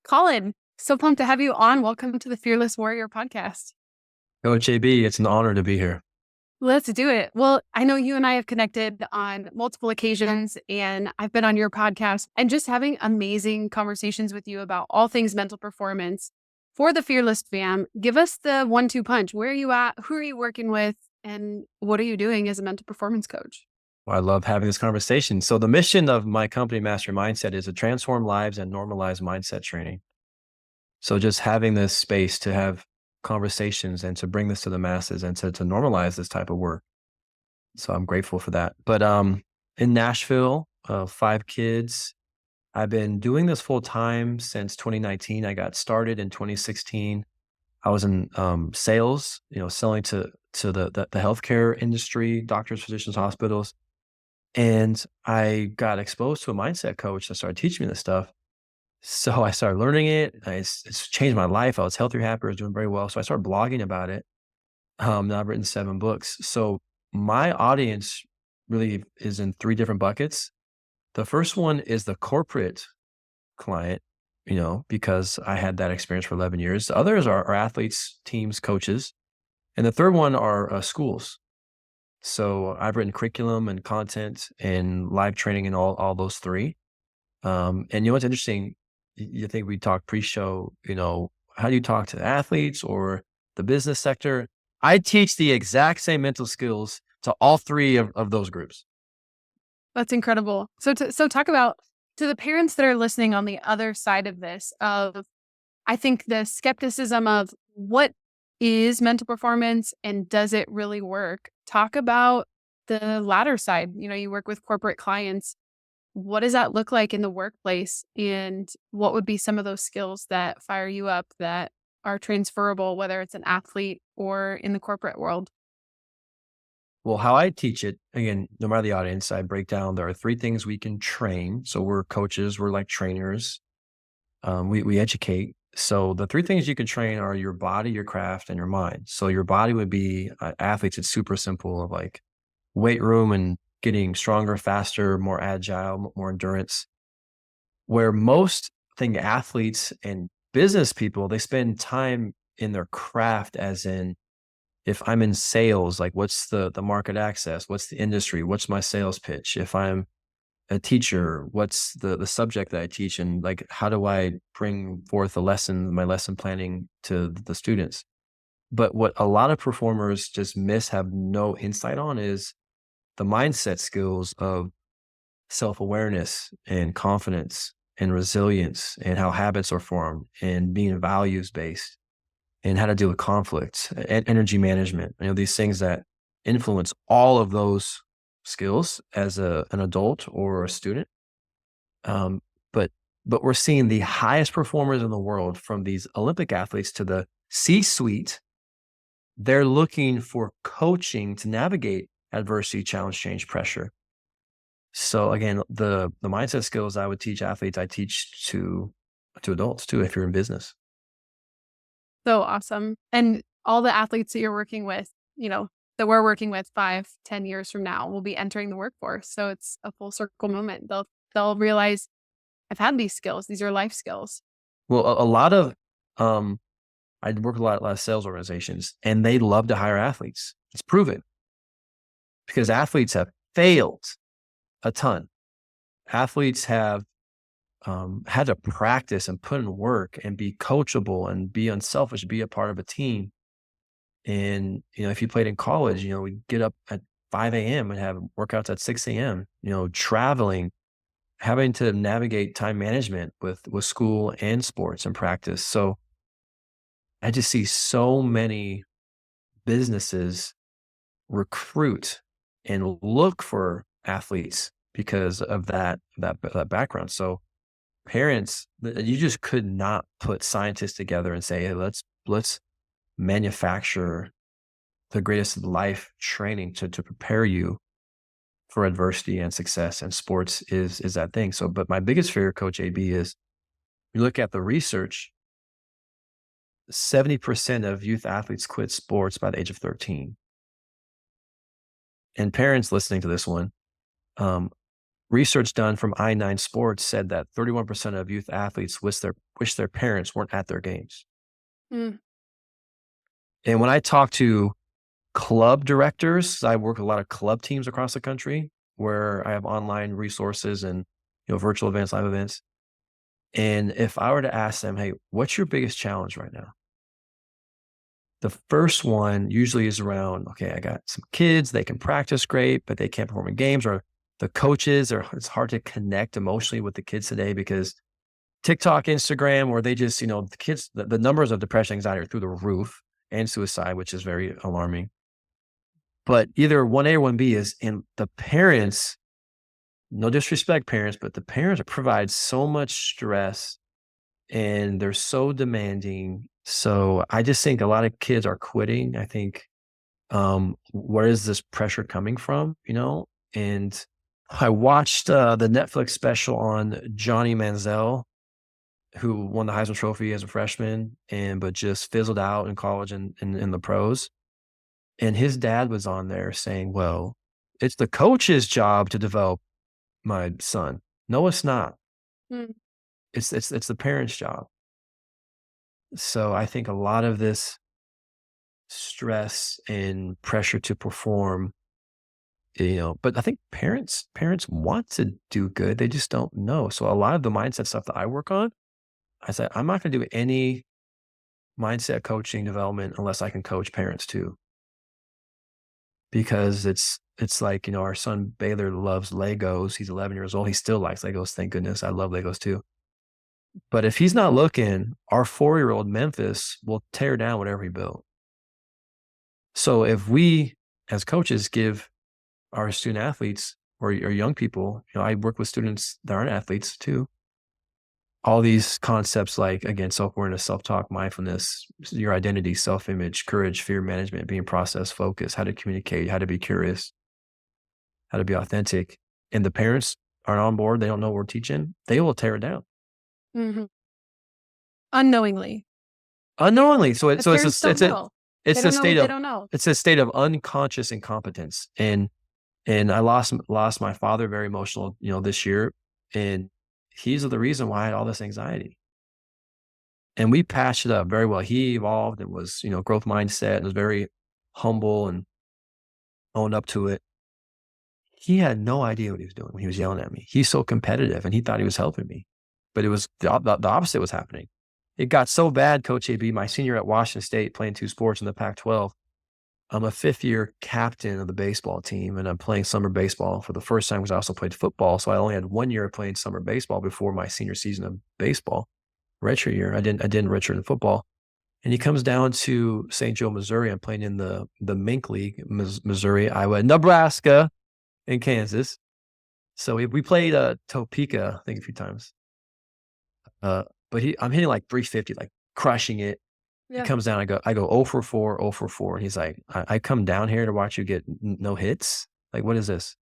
Colin, so pumped to have you on. Welcome to the Fearless Warrior podcast. Coach AB, it's an honor to be here. Let's do it. Well, I know you and I have connected on multiple occasions, and I've been on your podcast and just having amazing conversations with you about all things mental performance. For the Fearless fam, give us the 1-2 punch. Where are you at? Who are you working with? And what are you doing as a mental performance coach? Well, I love having this conversation. So the mission of my company, Master Mindset, is to transform lives and normalize mindset training. So just having this space to have conversations and to bring this to the masses and to normalize this type of work. So I'm grateful for that. But in Nashville, 5 kids. I've been doing this full time since 2019. I got started in 2016. I was in sales, selling to the healthcare industry, doctors, physicians, hospitals. And I got exposed to a mindset coach that started teaching me this stuff. So I started learning it. It's changed my life. I was healthier, happier, I was doing very well. So I started blogging about it. Now I've written 7 books. So my audience really is in 3 different buckets. The first one is the corporate client, because I had that experience for 11 years. The others are athletes, teams, coaches. And the third one are schools. So I've written curriculum and content and live training in all those 3. And what's interesting, you think we talked pre-show, how do you talk to athletes or the business sector? I teach the exact same mental skills to all 3 of those groups. That's incredible. So talk about, to the parents that are listening on the other side of this, I think the skepticism of what is mental performance and does it really work? Talk about the latter side. You work with corporate clients. What does that look like in the workplace? And what would be some of those skills that fire you up that are transferable, whether it's an athlete or in the corporate world? Well, how I teach it, again, no matter the audience, I break down, there are 3 things we can train. So we're coaches, we're like trainers. We educate. So the 3 things you can train are your body, your craft, and your mind. So your body would be athletes. It's super simple, of like weight room and getting stronger, faster, more agile, more endurance. Where most athletes and business people, they spend time in their craft, as in, if I'm in sales, like what's the market access? What's the industry? What's my sales pitch? If I'm a teacher, what's the subject that I teach? And like, how do I bring forth my lesson planning to the students? But what a lot of performers just miss, have no insight on, is the mindset skills of self-awareness and confidence and resilience and how habits are formed and being values-based and how to deal with conflict and energy management. These things that influence all of those skills as an adult or a student. But we're seeing the highest performers in the world, from these Olympic athletes to the C-suite. They're looking for coaching to navigate adversity, challenge, change, pressure. So again, the mindset skills I would teach athletes, I teach to adults too, if you're in business. So awesome. And all the athletes that you're working with, that we're working with 5-10 years from now will be entering the workforce. So it's a full circle moment. They'll realize, I've had these skills. These are life skills. Well, a lot of, I work with a lot of sales organizations, and they love to hire athletes. It's proven, because athletes have failed a ton. Athletes have had to practice and put in work and be coachable and be unselfish, be a part of a team. And, if you played in college, we'd get up at 5 a.m. and have workouts at 6 a.m., traveling, having to navigate time management with school and sports and practice. So I just see so many businesses recruit and look for athletes because of that background. So parents, you just could not put scientists together and say, hey, let's manufacture the greatest of life training to prepare you for adversity and success. And sports is that thing. So, but my biggest fear, Coach AB, is you look at the research, 70% of youth athletes quit sports by the age of 13. And parents listening to this one, research done from I9 Sports said that 31% of youth athletes wish their parents weren't at their games. Mm. And when I talk to club directors, I work with a lot of club teams across the country where I have online resources and virtual events, live events. And if I were to ask them, hey, what's your biggest challenge right now? The first one usually is around, okay, I got some kids, they can practice great, but they can't perform in games, or the coaches, or it's hard to connect emotionally with the kids today because TikTok, Instagram, where they just, the kids, the numbers of depression, anxiety are through the roof, and suicide, which is very alarming. But either 1A or 1B is in the parents, no disrespect parents, but the parents provide so much stress and they're so demanding. So I just think a lot of kids are quitting. I think, where is this pressure coming from? And I watched the Netflix special on Johnny Manziel, who won the Heisman Trophy as a freshman, but just fizzled out in college and in the pros. And his dad was on there saying, well, it's the coach's job to develop my son. No, it's not. Mm. It's the parents' job. So I think a lot of this stress and pressure to perform, but I think parents want to do good. They just don't know. So a lot of the mindset stuff that I work on, I said, I'm not going to do any mindset coaching development unless I can coach parents too. Because it's like, our son Baylor loves Legos. He's 11 years old. He still likes Legos. Thank goodness. I love Legos too. But if he's not looking, our 4-year-old Memphis will tear down whatever he built. So if we as coaches give our student athletes or young people, I work with students that aren't athletes too, all these concepts like, again, self-awareness, self-talk, mindfulness, your identity, self-image, courage, fear management, being process focused, how to communicate, how to be curious, how to be authentic. And the parents aren't on board. They don't know what we're teaching. They will tear it down. Mm-hmm. Unknowingly. Unknowingly. So The parents don't know. it's They a don't know state what they of, don't know. it's a state of unconscious incompetence. And I lost my father, very emotional, this year. And he's the reason why I had all this anxiety. And we patched it up very well. He evolved and was, growth mindset and was very humble and owned up to it. He had no idea what he was doing when he was yelling at me. He's so competitive and he thought he was helping me, but it was the opposite was happening. It got so bad, Coach AB, my senior at Washington State, playing 2 sports in the Pac-12. I'm a 5th-year captain of the baseball team, and I'm playing summer baseball for the first time because I also played football. So I only had 1 year of playing summer baseball before my senior season of baseball. Redshirt year, I didn't redshirt in football. And he comes down to St. Joe, Missouri. I'm playing in the Mink League, Missouri, Iowa, Nebraska, and Kansas. So we played Topeka, I think, a few times. But I'm hitting like 350, like crushing it. Yeah. He comes down, I go 0 for 4, 0 for 4. And he's like, I come down here to watch you get no hits. Like, what is this?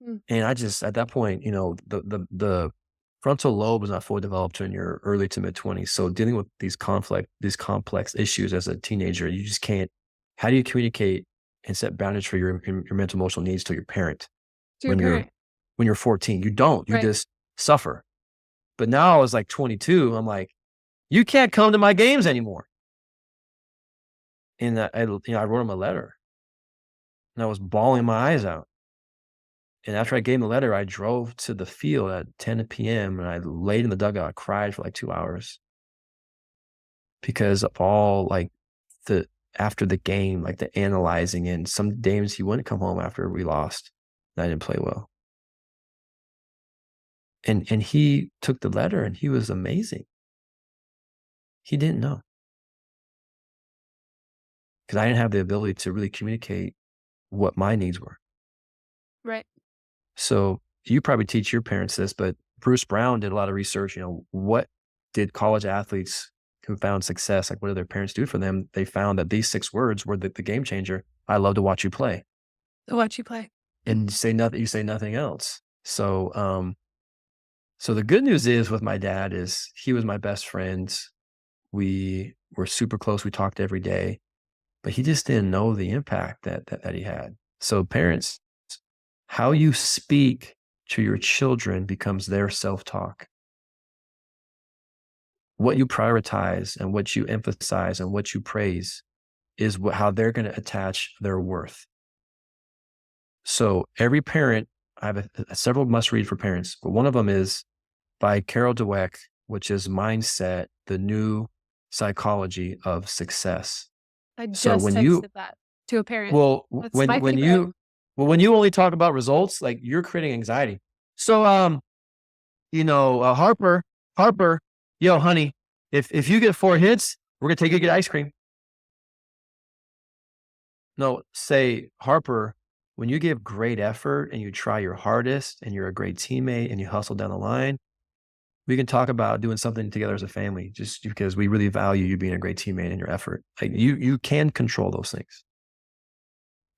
Mm. And I just, at that point, the frontal lobe is not fully developed in your early to mid 20s. So dealing with these complex issues as a teenager, you just can't. How do you communicate and set boundaries for your mental emotional needs to your parent To your parent. when you're 14? You don't. You Right. just suffer. But now I was like 22. I'm like, you can't come to my games anymore. And I wrote him a letter, and I was bawling my eyes out. And after I gave him the letter, I drove to the field at 10 p.m. and I laid in the dugout. I cried for like 2 hours because of all like after the game, like the analyzing, and some games he wouldn't come home after we lost. And I didn't play well. And he took the letter and he was amazing. He didn't know because I didn't have the ability to really communicate what my needs were. Right. So you probably teach your parents this, but Bruce Brown did a lot of research. What did college athletes who found success, like what did their parents do for them? They found that these 6 words were the game changer. I love to watch you play. To watch you play. And you say nothing else. So, so the good news is with my dad is he was my best friend. We were super close. We talked every day, but he just didn't know the impact that he had. So parents, How you speak to your children becomes their self-talk. What you prioritize and what you emphasize and what you praise is how they're going to attach their worth. So every parent, I have several must read for parents, but one of them is by Carol Dweck, which is Mindset, the New Psychology of Success. I So just when texted that to a parent. well, That's my when favorite. when you only talk about results, like you're creating anxiety. So, Harper, yo, honey, if you get 4 hits, we're gonna take you to get ice cream. No, say, Harper, when you give great effort and you try your hardest and you're a great teammate and you hustle down the line, we can talk about doing something together as a family, just because we really value you being a great teammate and your effort. Like you can control those things.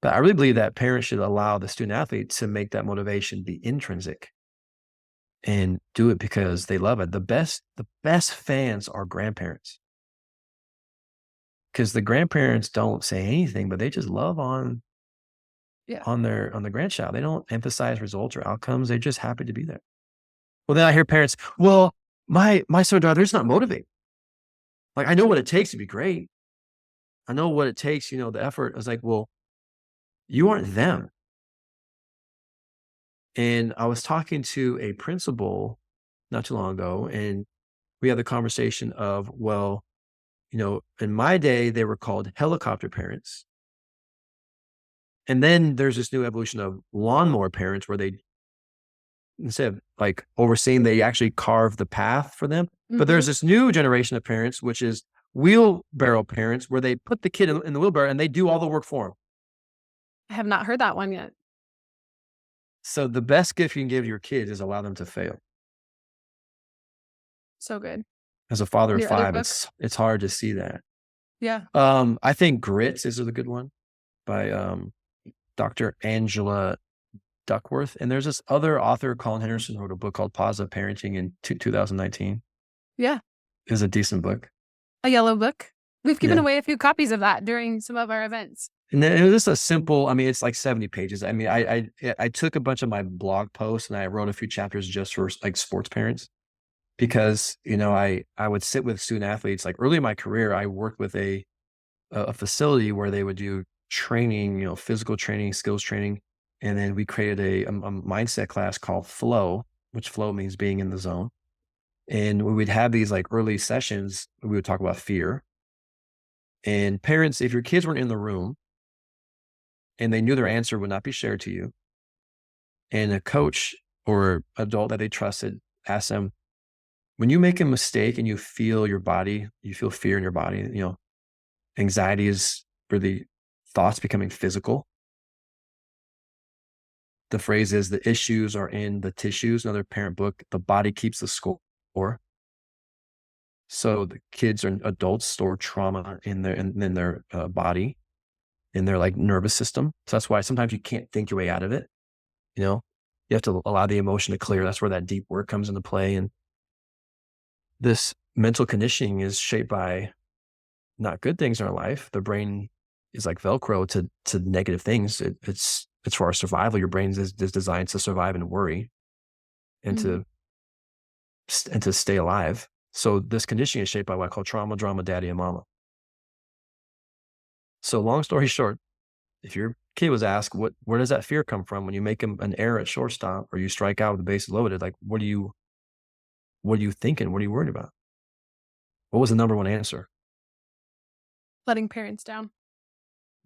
But I really believe that parents should allow the student athlete to make that motivation be intrinsic and do it because they love it. The best fans are grandparents, because the grandparents don't say anything, but they just love Yeah. on the grandchild. They don't emphasize results or outcomes. They're just happy to be there. Well, then I hear parents, well, my son or daughter, they're just not motivated. Like, I know what it takes to be great. I know what it takes, the effort. I was like, well, you aren't them. And I was talking to a principal not too long ago, and we had the conversation of, well, in my day, they were called helicopter parents. And then there's this new evolution of lawnmower parents where they, instead of like overseeing, they actually carve the path for them. But there's this new generation of parents, which is wheelbarrow parents, where they put the kid in the wheelbarrow and they do all the work for them. I have not heard that one yet. So the best gift you can give your kids is allow them to fail. So good. As a father of Your other 5, book? it's hard to see that. Yeah. I think Grits is a good one by Dr. Angela Duckworth. And there's this other author, Colin Henderson, wrote a book called Positive Parenting in 2019. Yeah. It was a decent book. A yellow book. We've given Yeah. away a few copies of that during some of our events. And then it was just a simple, it's like 70 pages. I took a bunch of my blog posts and I wrote a few chapters just for like sports parents, because, I would sit with student athletes. Like early in my career, I worked with a facility where they would do training, physical training, skills training. And then we created a mindset class called Flow, which flow means being in the zone. And we would have these like early sessions. We would talk about fear. And parents, if your kids weren't in the room and they knew their answer would not be shared to you, and a coach or adult that they trusted asked them, when you make a mistake and you feel your body, you feel fear in your body, anxiety is really thoughts becoming physical. The phrase is the issues are in the tissues. Another parent book, The Body Keeps the Score. So the kids or adults store trauma in their body, in their like nervous system. So that's why sometimes you can't think your way out of it. You have to allow the emotion to clear. That's where that deep work comes into play. And this mental conditioning is shaped by not good things in our life. The brain is like Velcro to negative things. It's for our survival. Your brain is designed to survive and worry and to stay alive. So this conditioning is shaped by what I call trauma, drama, daddy, and mama. So long story short, if your kid was asked, where does that fear come from when you make an error at shortstop or you strike out with the bases loaded? Like, what are you thinking? What are you worried about? What was the number one answer? Letting parents down.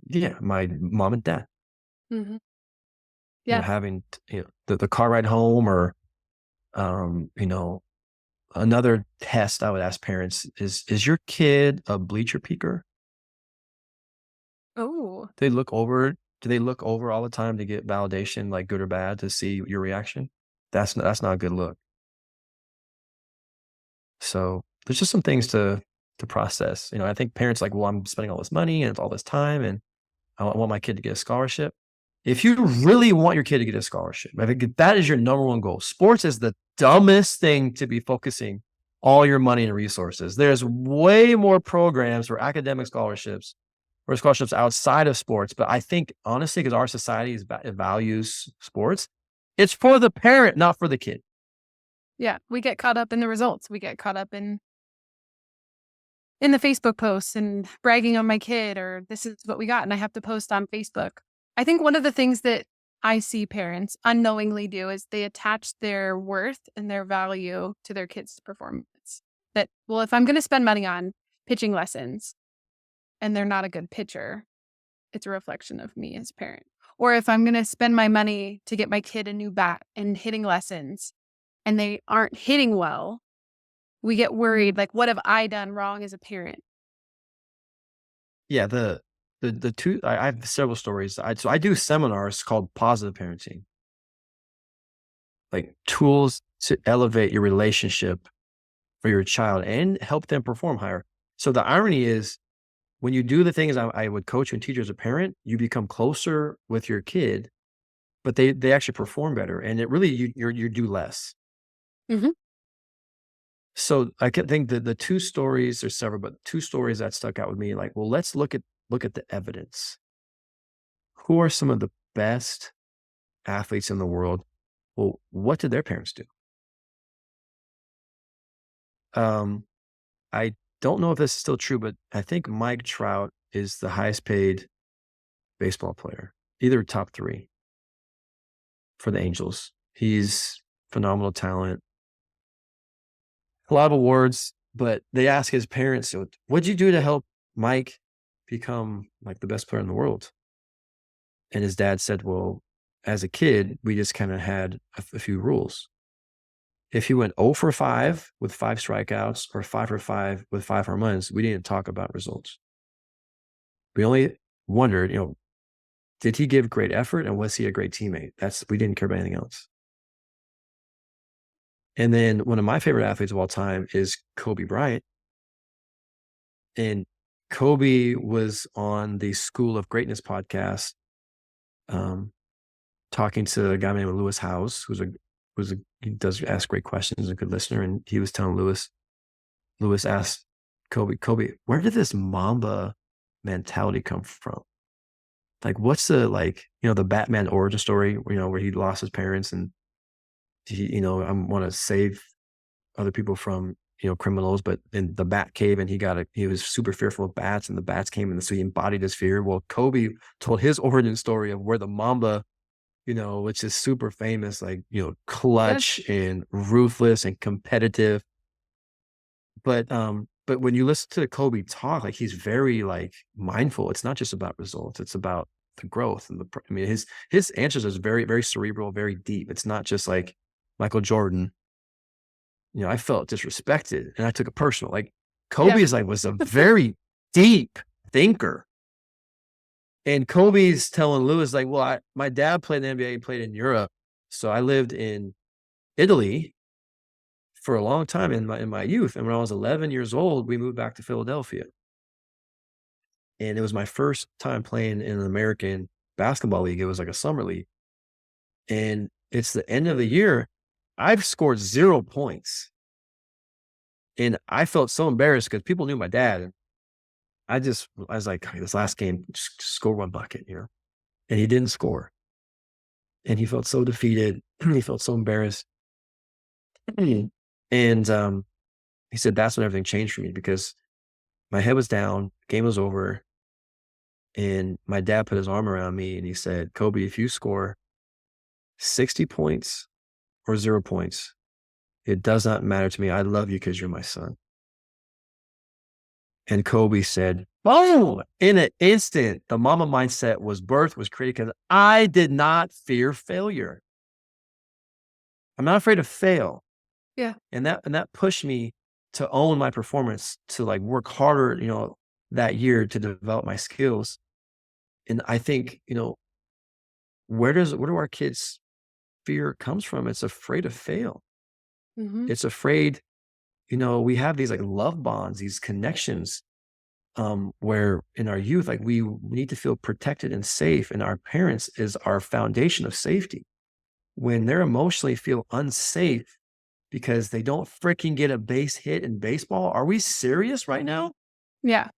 Yeah, my mom and dad. Mm-hmm. Yeah. Having the car ride home, or another test I would ask parents is your kid a bleacher peeker? Oh. Do they look over all the time to get validation, like good or bad, to see your reaction? That's not a good look. So there's just some things to process. I think parents like, well, I'm spending all this money and it's all this time and I want my kid to get a scholarship. If you really want your kid to get a scholarship, I think that is your number one goal. Sports is the dumbest thing to be focusing all your money and resources. There's way more programs for academic scholarships or scholarships outside of sports. But I think honestly, because our society values sports, it's for the parent, not for the kid. Yeah. We get caught up in the results. We get caught up in the Facebook posts and bragging on my kid, or this is what we got and I have to post on Facebook. I think one of the things that I see parents unknowingly do is they attach their worth and their value to their kids' performance. That, well, if I'm going to spend money on pitching lessons and they're not a good pitcher, it's a reflection of me as a parent. Or if I'm going to spend my money to get my kid a new bat and hitting lessons and they aren't hitting well, we get worried, like, what have I done wrong as a parent? Yeah, the two I have several stories. So I do seminars called positive parenting, like tools to elevate your relationship for your child and help them perform higher. So the irony is when you do the things I would coach and teach you as a parent, you become closer with your kid, but they actually perform better, and it really you do less. Mhm. So I can think that the two stories, there's several, but two stories that stuck out with me, like, well, let's look at the evidence. Who are some of the best athletes in the world? Well, what did their parents do? Um, I don't know if this is still true, but I think Mike Trout is the highest paid baseball player, either top three for the Angels. He's phenomenal talent, a lot of awards, but they ask his parents, so, what'd you do to help Mike become like the best player in the world? And his dad said, well, as a kid, we just kind of had a few rules. If he went 0 for 5 with 5 strikeouts or 5 for 5 with 5 home runs, we didn't talk about results. We only wondered, did he give great effort and was he a great teammate? We didn't care about anything else. And then one of my favorite athletes of all time is Kobe Bryant. And Kobe was on the School of Greatness podcast, um, talking to a guy named Lewis Howes, he does ask great questions, a good listener. And he was telling Lewis asked Kobe, where did this Mamba mentality come from? Like, what's the Batman origin story, where he lost his parents and I want to save other people from, criminals, but in the bat cave, and he was super fearful of bats, and the bats came, and so he embodied his fear. Well, Kobe told his origin story of where the Mamba, which is super famous, like, Yes. clutch and ruthless and competitive. But when you listen to Kobe talk, like, he's very, like, mindful. It's not just about results. It's about the growth and his answers is very, very cerebral, very deep. It's not just like Michael Jordan. I felt disrespected and I took it personal. Like, Yeah. Was a very deep thinker. And Kobe's telling Lewis, like, well, my dad played in the NBA, he played in Europe. So I lived in Italy for a long time in my youth. And when I was 11 years old, we moved back to Philadelphia. And it was my first time playing in an American basketball league. It was like a summer league. And it's the end of the year. I've scored 0 points. And I felt so embarrassed because people knew my dad. And I was like, "Okay, this last game, just score 1 bucket here." And he didn't score. And he felt so defeated. He felt so embarrassed. And he said, that's when everything changed for me, because my head was down, game was over. And my dad put his arm around me and he said, Kobe, if you score 60 points or 0 points, it does not matter to me. I love you because you're my son. And Kobe said, boom, in an instant, the mama mindset was created, because I did not fear failure. I'm not afraid to fail. Yeah. And that pushed me to own my performance, to like work harder, that year to develop my skills. And I think, where do our kids' fear comes from? It's afraid to fail. Mhm. It's afraid, we have these like love bonds, these connections, where in our youth, like, we need to feel protected and safe. And our parents is our foundation of safety. When they're emotionally feel unsafe because they don't freaking get a base hit in baseball, are we serious right now? Yeah.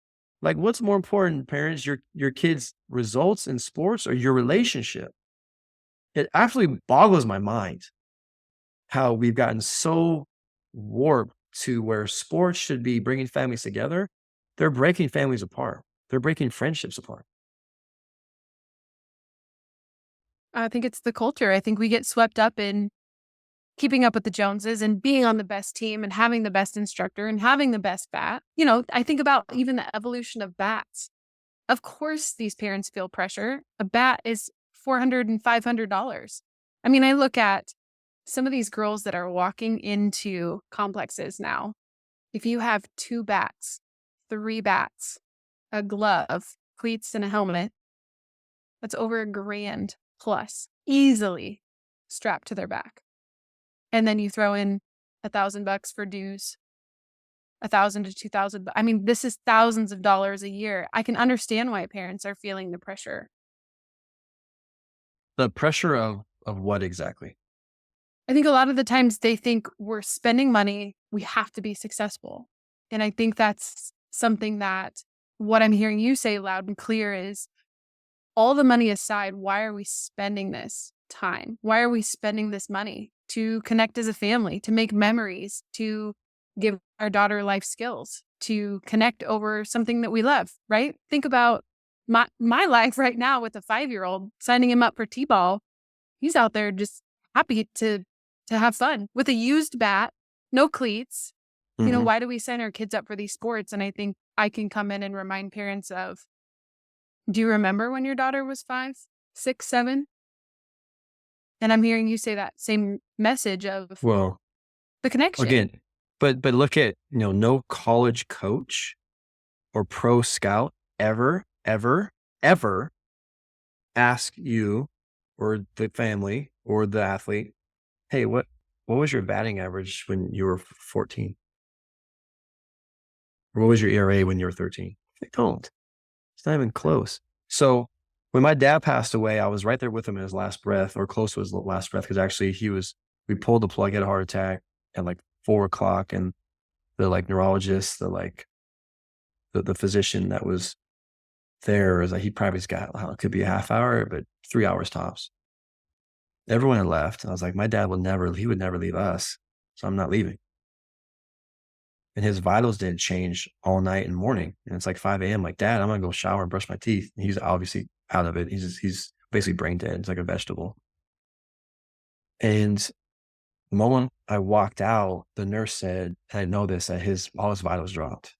Like, what's more important, parents, your kids' results in sports or your relationship? It absolutely boggles my mind how we've gotten so warped to where sports should be bringing families together. They're breaking families apart. They're breaking friendships apart. I think it's the culture. I think we get swept up in keeping up with the Joneses and being on the best team and having the best instructor and having the best bat. I think about even the evolution of bats. Of course, these parents feel pressure. A bat is $400 and $500. I mean, I look at some of these girls that are walking into complexes now. If you have 2 bats, 3 bats, a glove, cleats, and a helmet, that's over $1,000 plus, easily strapped to their back. And then you throw in $1,000 for dues, 1,000 to 2,000. I mean, this is thousands of dollars a year. I can understand why parents are feeling the pressure. The pressure of what exactly? I think a lot of the times they think we're spending money, we have to be successful. And I think that's something that what I'm hearing you say loud and clear is all the money aside, why are we spending this time? Why are we spending this money to connect as a family, to make memories, to give our daughter life skills, to connect over something that we love, right? Think about my life right now with a 5-year-old, signing him up for T-ball. He's out there just happy to have fun with a used bat, no cleats. Mhm. Why do we sign our kids up for these sports? And I think I can come in and remind parents of, do you remember when your daughter was 5, 6, 7? And I'm hearing you say that same message of Well, the connection. again, but look at, no college coach or pro scout ever ask you or the family or the athlete, "Hey, what was your batting average when you were 14? Or what was your ERA when you were 13?" They don't. It's not even close. So when my dad passed away, I was right there with him in his last breath or close to his last breath because actually we pulled the plug, he had a heart attack at like 4 o'clock, and the like neurologist, the physician that was there was like, he probably's got, it could be a half hour, but 3 hours tops. Everyone had left. I was like, my dad he would never leave us. So I'm not leaving. And his vitals didn't change all night and morning. And it's like 5 a.m. Like, Dad, I'm gonna go shower and brush my teeth. And he's obviously out of it. He's basically brain dead. It's like a vegetable. And the moment I walked out, the nurse said, and I know this, that all his vitals dropped.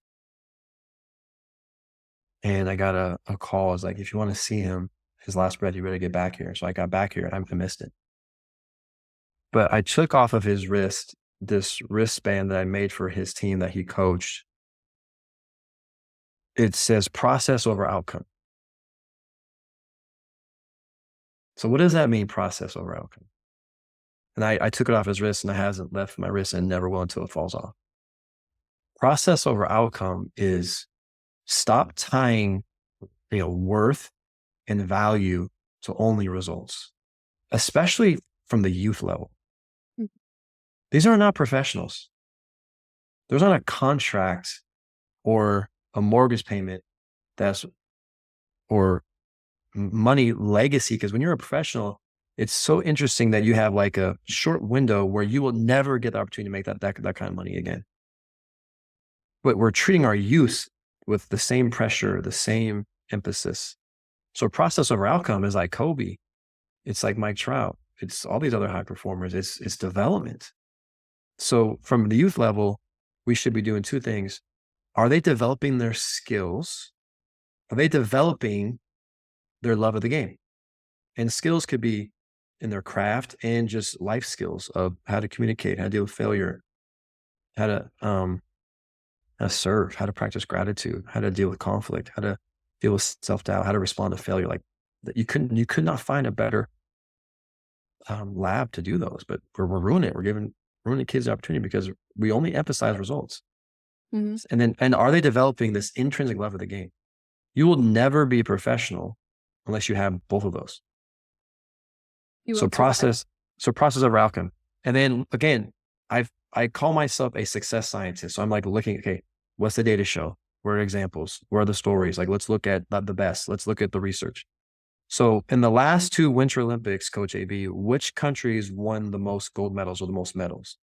And I got a call. I was like, if you want to see him, his last breath, you better get back here. So I got back here and I missed it. But I took off of his wrist this wristband that I made for his team that he coached. It says process over outcome. So what does that mean, process over outcome? And I took it off his wrist and it hasn't left my wrist and never will until it falls off. Process over outcome is stop tying, worth and value to only results, especially from the youth level. Mm. These are not professionals. There's not a contract or a mortgage payment or money legacy. Because when you're a professional, it's so interesting that you have like a short window where you will never get the opportunity to make that kind of money again. But we're treating our youth with the same pressure, the same emphasis. So process over outcome is like Kobe. It's like Mike Trout. It's all these other high performers. It's development. So from the youth level, we should be doing 2 things. Are they developing their skills? Are they developing their love of the game? And skills could be in their craft and just life skills of how to communicate, how to deal with failure, how to serve, how to practice gratitude, how to deal with conflict, how to deal with self-doubt, how to respond to failure. Like that you could not find a better lab to do those, but we're ruining it. We're ruining kids the opportunity because we only emphasize results. Mhm. And are they developing this intrinsic love of the game? You will never be a professional unless you have both of those. You So won't survive. process over outcome. And then again, I call myself a success scientist. So I'm like looking, okay, what's the data show? Where are examples? Where are the stories? Like, let's look at the best. Let's look at the research. So in the last two Winter Olympics, Coach AB, which countries won the most gold medals or the most medals?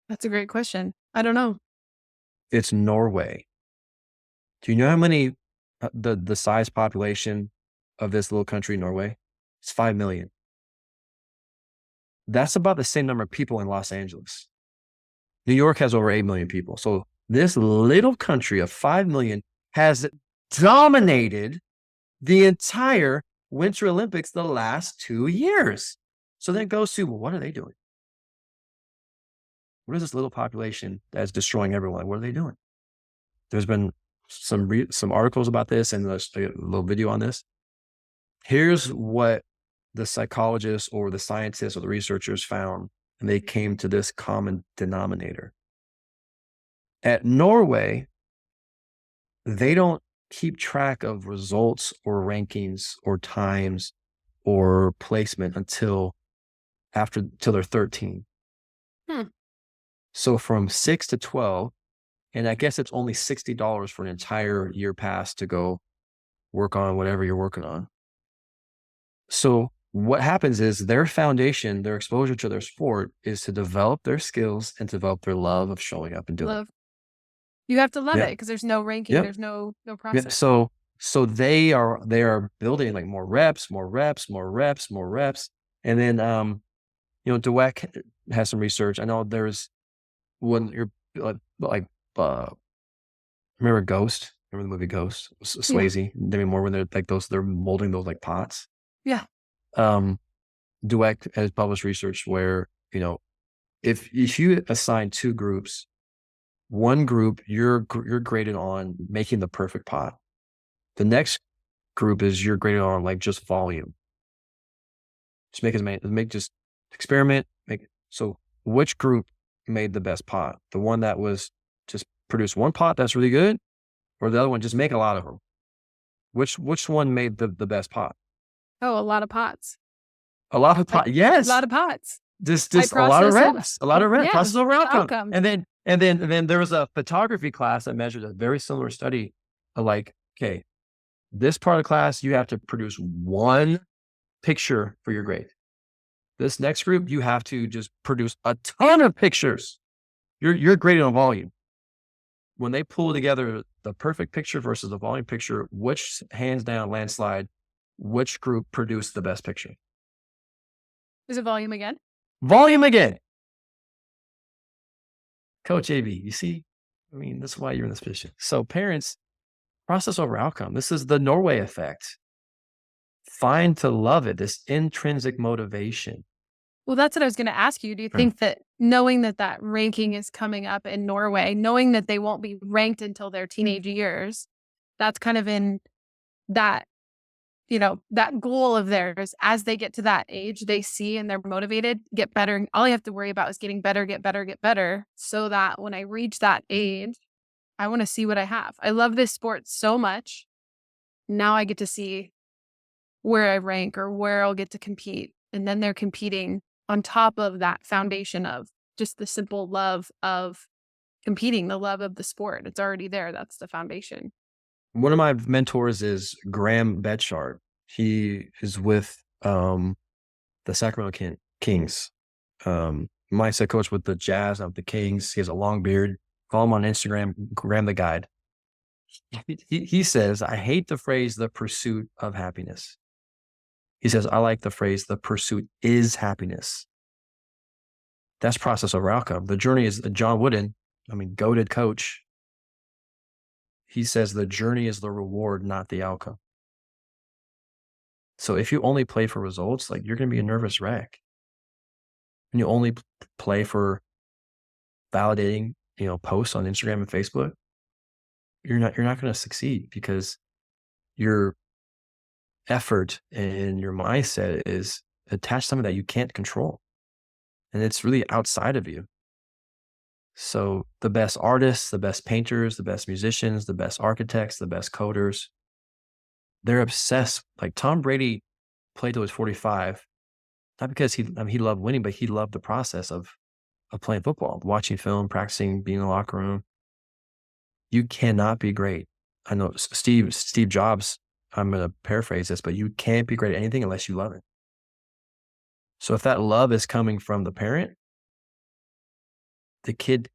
That's a great question. I don't know. It's Norway. Do you know how many, the size population of this little country, Norway? It's 5 million. That's about the same number of people in Los Angeles. New York has over 8 million people. So this little country of 5 million has dominated the entire Winter Olympics the last 2 years. So then it goes to, well, what are they doing? What is this little population that's destroying everyone? What are they doing? There's been some articles about this and a little video on this. Here's what the psychologists or the scientists or the researchers found, and they came to this common denominator. At Norway, they don't keep track of results or rankings or times or placement until they're 13. So from 6 to 12, and I guess it's only $60 for an entire year pass to go work on whatever you're working on. So what happens is their foundation, their exposure to their sport is to develop their skills and develop their love of showing up and doing it. You have to love Yeah. it because there's no ranking, Yep. there's no Yeah. process. So they are building like more reps. And then Dweck has some research. I know there's when you're remember Ghost? Remember the movie Ghost? Swayze, Demi Moore, when they're like they're molding those like pots. Yeah. Dweck has published research where, if you assign two groups, one group you're graded on making the perfect pot. The next group is you're graded on like just volume. Just experiment. So which group made the best pot? The one that was just produce one pot that's really good, or the other one just make a lot of them? Which one made the best pot? Oh, a lot of pots. A lot of pots. Yes. A lot of pots. Just a lot of reps. A lot of reps. Process over outcome. And then there was a photography class that measured a very similar study of like, okay, this part of class, you have to produce one picture for your grade. This next group, you have to just produce a ton of pictures. You're graded on volume. When they pull together the perfect picture versus the volume picture, which hands down landslide, which group produced the best picture? Is it volume again? Volume again. Coach AB, you see? I mean, that's why you're in this position. So parents, process over outcome. This is the Norway effect. Find to love it, this intrinsic motivation. Well, that's what I was going to ask you. Do you think that knowing that ranking is coming up in Norway, knowing that they won't be ranked until their teenage years, that's kind of in that, that goal of theirs as they get to that age, they see and they're motivated, get better. All you have to worry about is getting better, get better, so that when I reach that age, I want to see what I have. I love this sport so much. Now I get to see where I rank or where I'll get to compete. And then they're competing on top of that foundation of just the simple love of competing, the love of the sport. It's already there. That's the foundation. One of my mentors is Graham Betchart. He is with the Sacramento Kings. My set coach with the Jazz of the Kings. He has a long beard. Follow him on Instagram, Graham the Guide. He says, I hate the phrase, the pursuit of happiness. He says, I like the phrase, the pursuit is happiness. That's process over outcome. The journey is John Wooden, goated coach. He says the journey is the reward, not the outcome. So if you only play for results, like you're going to be a nervous wreck. And you only play for validating, posts on Instagram and Facebook, you're not going to succeed because your effort and your mindset is attached to something that you can't control. And it's really outside of you. So the best artists, the best painters, the best musicians, the best architects, the best coders, they're obsessed. Like Tom Brady played till he was 45, not because he loved winning, but he loved the process of playing football, watching film, practicing, being in the locker room. You cannot be great. I know Steve Jobs, I'm going to paraphrase this, but you can't be great at anything unless you love it. So if that love is coming from the parent, the kid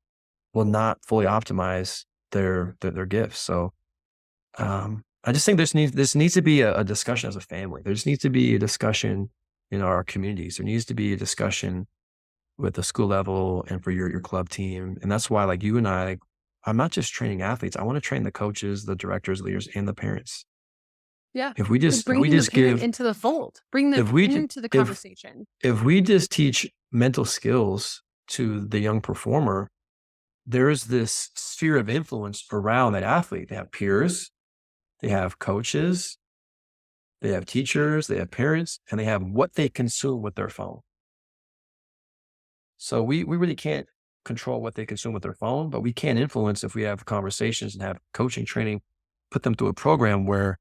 will not fully optimize their gifts. So I just think this needs to be a discussion as a family. There just needs to be a discussion in our communities. There needs to be a discussion with the school level and for your club team. And that's why, like you and I, like, I'm not just training athletes. I want to train the coaches, the directors, leaders, and the parents. Yeah. If we just Bringing the parent give into the fold, bring them if we into the conversation. if we just teach mental skills to the young performer, there's this sphere of influence around that athlete. They have peers, they have coaches, they have teachers, they have parents, and they have what they consume with their phone. So we really can't control what they consume with their phone, but we can influence if we have conversations and have coaching training, put them through a program where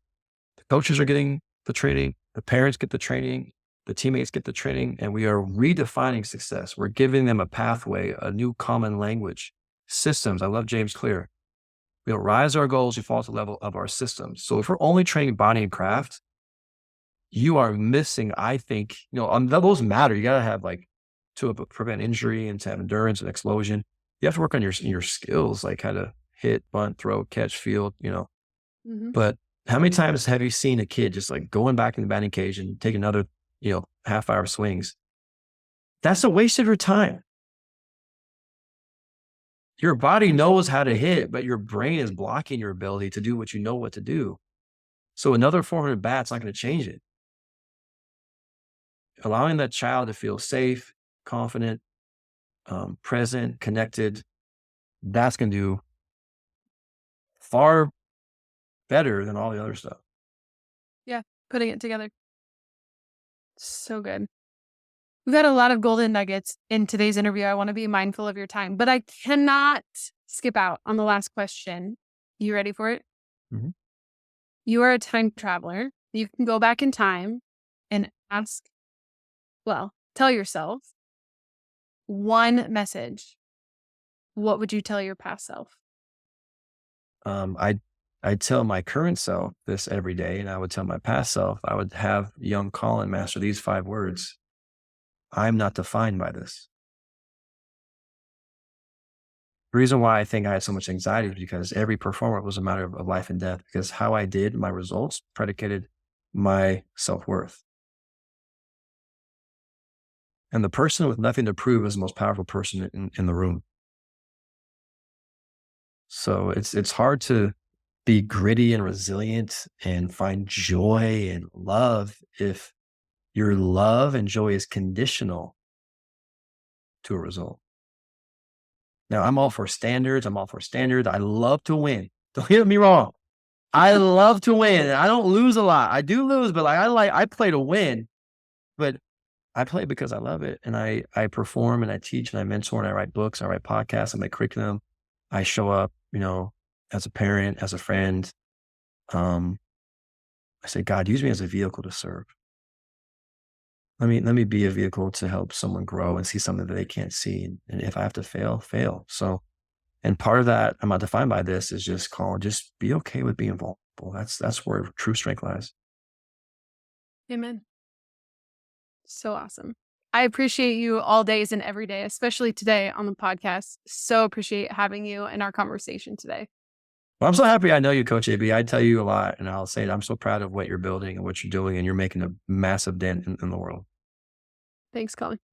the coaches are getting the training, the parents get the training, the teammates get the training, and we are redefining success. We're giving them a pathway, a new common language, systems. I love James Clear. We'll rise our goals, you fall to the level of our systems. So if we're only training body and craft, you are missing, I think, those matter. You got to have to prevent injury and to have endurance and explosion. You have to work on your skills, like how to hit, bunt, throw, catch, field, Mhm. But how many times have you seen a kid just like going back in the batting cage and take another, half hour swings? That's a waste of your time. Your body knows how to hit, but your brain is blocking your ability to do what you know what to do. So another 400 bats not going to change it. Allowing that child to feel safe, confident, present, connected, that's going to do far better than all the other stuff. Yeah. Putting it together. So good. We've had a lot of golden nuggets in today's interview. I want to be mindful of your time, but I cannot skip out on the last question. You ready for it? Mhm. You are a time traveler. You can go back in time and tell yourself one message. What would you tell your past self? I'd tell my current self this every day, and I would tell my past self, I would have young Colin master these 5 words. I'm not defined by this. The reason why I think I had so much anxiety is because every performance was a matter of life and death, because how I did my results predicated my self-worth. And the person with nothing to prove is the most powerful person in the room. So it's hard to be gritty and resilient and find joy and love if your love and joy is conditional to a result. Now, I'm all for standards. I love to win. Don't get me wrong. I love to win. I don't lose a lot. I do lose, but I play to win. But I play because I love it. And I perform and I teach and I mentor and I write books, I write podcasts, I make curriculum. I show up, as a parent, as a friend. I say, God, use me as a vehicle to serve. Let me be a vehicle to help someone grow and see something that they can't see. And if I have to fail, fail. So, and part of that, I'm not defined by this, is just Colin, just be okay with being vulnerable. That's where true strength lies. Amen. So awesome. I appreciate you all days and every day, especially today on the podcast. So appreciate having you in our conversation today. Well, I'm so happy I know you, Coach AB. I tell you a lot, and I'll say it, I'm so proud of what you're building and what you're doing, and you're making a massive dent in the world. Thanks, Colin.